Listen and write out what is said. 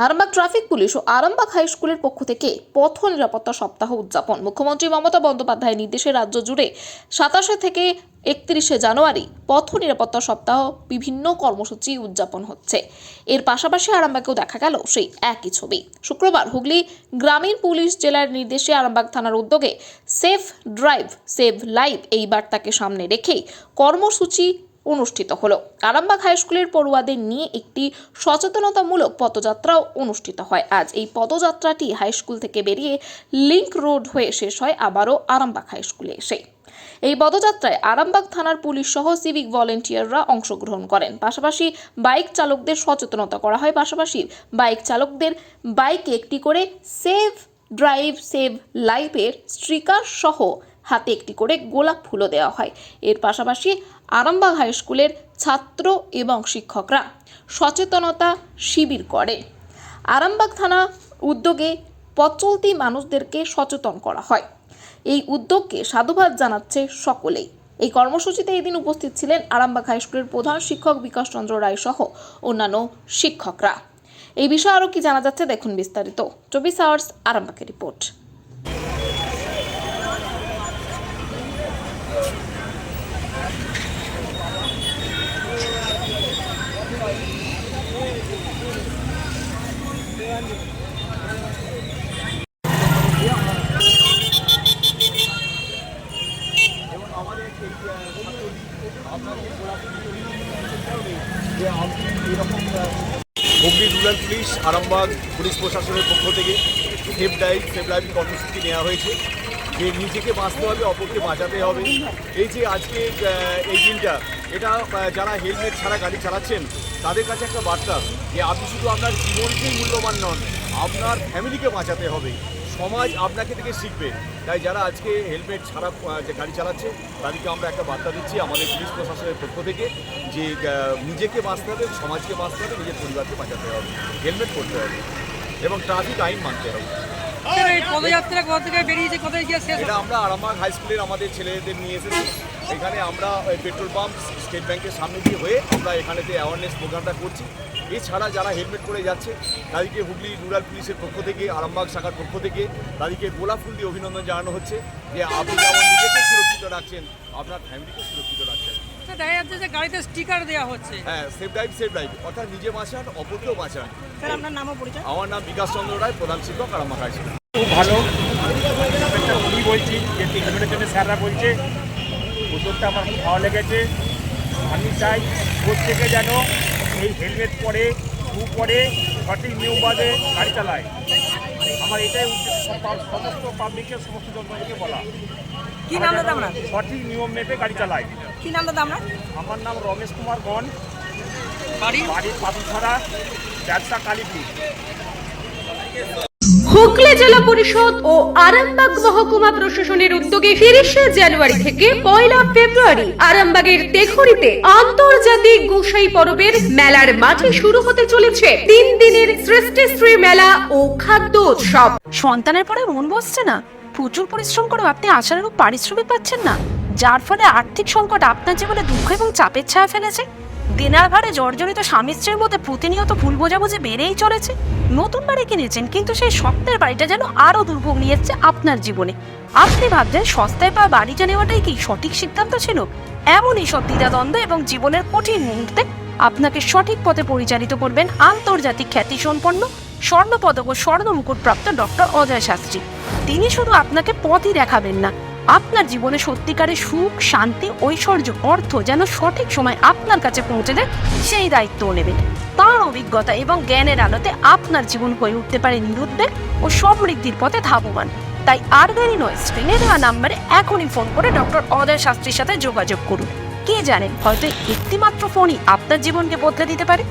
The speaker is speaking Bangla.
আরামবাগ ট্রাফিক পুলিশ ও আরামবাগ হাই স্কুলের পক্ষ থেকে পথ নিরাপত্তা সপ্তাহ উদযাপন। মুখ্যমন্ত্রী মমতা বন্দ্যোপাধ্যায়ের নির্দেশে রাজ্য জুড়ে 27 থেকে 31 জানুয়ারি পথ নিরাপত্তা সপ্তাহ বিভিন্ন কর্মসূচি উদযাপন হচ্ছে। এর পাশাপাশি আরামবাগেও দেখা গেল সেই একই ছবি। শুক্রবার হুগলি গ্রামীণ পুলিশ জেলার নির্দেশে আরামবাগ থানার উদ্যোগে সেফ ড্রাইভ সেভ লাইভ এই বার্তাকে সামনে রেখেই কর্মসূচি অনুষ্ঠিত হলো। আরামবাগ হাই স্কুলের পড়ুয়াদের নিয়ে একটি সচেতনতামূলক পদযাত্রাও অনুষ্ঠিত হয়। আজ এই পদযাত্রাটি হাই স্কুল থেকে বেরিয়ে লিংক রোড হয়ে শেষ হয় আবারও আরামবাগ হাই স্কুলে এসে। এই পদযাত্রায় আরামবাগ থানার পুলিশ সহ সিভিক ভলেন্টিয়াররা অংশগ্রহণ করেন। পাশাপাশি বাইক চালকদের সচেতনতা করা হয়। পাশাপাশি বাইক চালকদের বাইকে একটি করে সেভ ড্রাইভ সেভ লাইফের স্টিকার সহ হাতে একটি করে গোলাপ ফুলও দেওয়া হয়। এর পাশাপাশি আরামবাগ হাই স্কুলের ছাত্র এবং শিক্ষকরা সচেতনতা শিবির করে। আরামবাগ থানা উদ্যোগে পথ চলতি মানুষদেরকে সচেতন করা হয়। এই উদ্যোগকে সাধুবাদ জানাচ্ছে সকলেই। এই কর্মসূচিতে এদিন উপস্থিত ছিলেন আরামবাগ হাই স্কুলের প্রধান শিক্ষক বিকাশ চন্দ্র রায় সহ অন্যান্য শিক্ষকরা। এই বিষয়ে আরও কি জানা যাচ্ছে দেখুন বিস্তারিত 24 আওয়ার্স আরামবাগের report. Hooghly rural police Arambagh police প্রশাসনের পক্ষ থেকে সেফ ড্রাইভ সেভ লাইভ কর্মসূচি নেওয়া হয়েছে যে নিজেকে বাঁচতে হবে, অপরকে বাঁচাতে হবে। এই যে আজকে এই দিনটা, এটা যারা হেলমেট ছাড়া গাড়ি চালাচ্ছেন তাদের কাছে একটা বার্তা যে আপনি শুধু আপনার জীবনকেই মূল্যবান নন, আপনার ফ্যামিলিকে বাঁচাতে হবে। সমাজ আপনাকে থেকে শিখবে। তাই যারা আজকে হেলমেট ছাড়া যে গাড়ি চালাচ্ছে তাদেরকে আমরা একটা বার্তা দিচ্ছি আমাদের পুলিশ প্রশাসনের পক্ষ থেকে যে নিজেকে বাঁচতে হবে, সমাজকে বাঁচতে হবে, নিজের পরিবারকে বাঁচাতে হবে, হেলমেট পরতে হবে এবং ট্রাফিক আইন মানতে হবে। এটা আমরা আরামবাগ হাই স্কুলের আমাদের ছেলেদের নিয়ে এসেছি। এখানে আমরা পেট্রোল পাম্প স্টেট ব্যাংকের সামনে দিয়ে হয়ে আমরা এখানেতে অ্যাওয়ারনেস প্রোগ্রামটা করছি। এছাড়া যারা হেলমেট পরে যাচ্ছে তাদেরকে হুগলি রুরাল পুলিশের পক্ষ থেকে, আরামবাগ শাখার পক্ষ থেকে তাদেরকে গোলাপ ফুল দিয়ে অভিনন্দন জানানো হচ্ছে যে আপনি যেমন নিজেকে সুরক্ষিত রাখছেন, আপনার ফ্যামিলিকে সুরক্ষিত রাখছেন। দেখা যাচ্ছে যে গাড়িতে স্টিকার দেওয়া হচ্ছে। হ্যাঁ, সেফ ড্রাইভ অর্থাৎ নিজে বাঁচান, অপরকেও বাঁচান। স্যার, আপনার নামও পরিচয়? আমার নাম বিকাশ চন্দ্র রায়, প্রধান শিক্ষক আরামবাগ হাই স্কুল। খুব ভালো একটা উনি বলছি যে হেলমেটের জন্য স্যাররা বলছে, উদ্যোগটা আমার খুব ভালো লেগেছে। আমি চাই প্রত্যেকে যেন এই হেলমেট পরে, শু পরে, সঠিক নিয়ম বাদে গাড়ি চালায়। আমার এটাই সমস্ত পাবলিকের সমস্ত জনগণকে বলা। কি নাম দাদা আপনার? সঠিক নিয়ম মেপে গাড়ি চালায়। কি নাম দাদা আপনার? আমার নাম রমেশ কুমার গণ, বাড়ি পাথরছড়া, ব্যবসা কালীপুর। হুগলি জেলা পরিষদ ও আরামবাগ মহকুমা প্রশাসনের উদ্যোগে 30 জানুয়ারি থেকে 1 ফেব্রুয়ারি আরামবাগের তেঘরিতে আন্তর্জাতিক গোসাই পরবের মেলার মাঠে শুরু হতে চলেছে 3 দিনের সৃষ্টিশ্রী মেলা ও খাদ্য উৎসব। সন্তানের পরে মন বসছে না, প্রচুর পরিশ্রম করেও আপনি আশানুরূপ পারিশ্রমিক পাচ্ছেন না, যার ফলে আর্থিক সংকট আপনার জীবনে দুঃখ এবং চাপের ছায়া ফেলেছে। দেনার ভারে জর্জরিত স্বামী স্ত্রীর মধ্যে প্রতিনিয়ত ভুল বোঝাবুঝি বেড়েই চলেছে। নতুন বাড়ি কিনেছেন কিন্তু সেই স্বপ্নের বাড়িটা যেন আরো দুর্ভোগ নিয়ে এসেছে আপনার জীবনে। আপনি ভাবছেন সস্তায় পাওয়া বাড়িটা নেওয়াটাই কি সঠিক সিদ্ধান্ত ছিল? এমনই সব দ্বিধাদ্বন্দ্ব এবং জীবনের কঠিন মুহূর্তে আপনাকে সঠিক পথে পরিচালিত করবেন আন্তর্জাতিক খ্যাতিসম্পন্ন স্বর্ণপদক ও স্বর্ণ মুকুটপ্রাপ্ত ডক্টর অজয় শাস্ত্রী। তিনি শুধু আপনাকে পথই দেখাবেন না, আপনার জীবনে সত্যিকারের সুখ, শান্তি, ঐশ্বর্য, অর্থ যেন সঠিক সময় আপনার কাছে পৌঁছে দেয় সেই দায়িত্বও নেবেন। তার অভিজ্ঞতা এবং জ্ঞানের আলোতে আপনার জীবন হয়ে উঠতে পারে নিরুদ্বেগ ও সমৃদ্ধির পথে ধাবমান। তাই আর দেরি নয়, স্ক্রিনে দেওয়া নাম্বারে এখনই ফোন করে ডক্টর অজয় শাস্ত্রীর সাথে যোগাযোগ করুন। কে জানেন, হয়তো একটিমাত্র ফোনই আপনার জীবনকে বদলে দিতে পারে।